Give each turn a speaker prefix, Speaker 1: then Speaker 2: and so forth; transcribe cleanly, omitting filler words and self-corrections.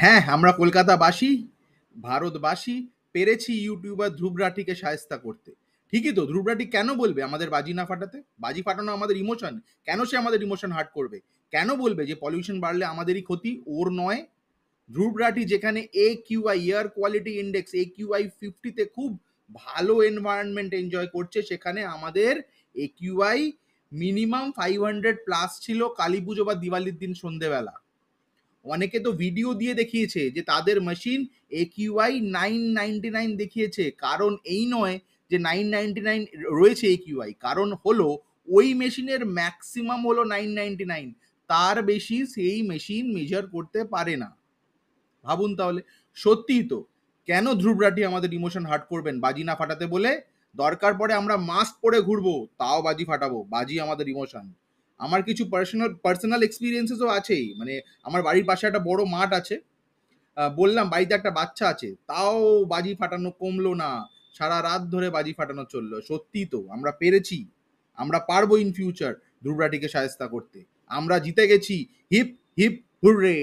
Speaker 1: হ্যাঁ, আমরা কলকাতাবাসী, ভারতবাসী পেরেছি ইউটিউবার ধ্রুব রাঠিকে শায়েস্তা করতে। ঠিকই তো, ধ্রুব রাঠি কেন বলবে আমাদের বাজি না ফাটাতে? বাজি ফাটানো আমাদের ইমোশন। কেন সে আমাদের ইমোশন হার্ট করবে? কেন বলবে যে পলিউশন বাড়লে আমাদেরই ক্ষতি, ওর নয়? ধ্রুব রাঠি যেখানে AQI air quality index AQI 50 তে খুব ভালো এনভায়রনমেন্ট এনজয় করছে, সেখানে আমাদের AQI মিনিমাম 500 প্লাস ছিল কালী পুজো বা দিওয়ালির দিন সন্ধেবেলা। অনেকে তো ভিডিও দিয়ে দেখিয়েছে যে তাদের মেশিন AQI 999 দেখিয়েছে। কারণ এই নয় যে 999 রয়েছে AQI, কারণ হলো ওই মেশিনের ম্যাক্সিমাম হলো 999, তার বেশি সেই মেশিন মেজার করতে পারে না। ভাবুন তাহলে, সত্যিই তো। কেন ধ্রুব রাঠি আমাদের ইমোশন হার্ট করবেন বাজি না ফাটাতে বলে? দরকার পড়ে আমরা মাস্ক পরে ঘুরবো, তাও বাজি ফাটাবো। বাজি আমাদের ইমোশন। আমার কিছু পার্সোনাল এক্সপিরিয়েন্সেসও আছেই। মানে আমার বাড়ির পাশে একটা বড় মাঠ আছে। বললাম বাড়িতে একটা বাচ্চা আছে, তাও বাজি ফাটানো কমলো না। সারা রাত ধরে বাজি ফাটানো চললো। সত্যিই তো, আমরা পেরেছি। আমরা পারবো ইন ফিউচার ধ্রুব রাঠিকে শায়েস্তা করতে। আমরা জিতে গেছি। Hip hip hurray!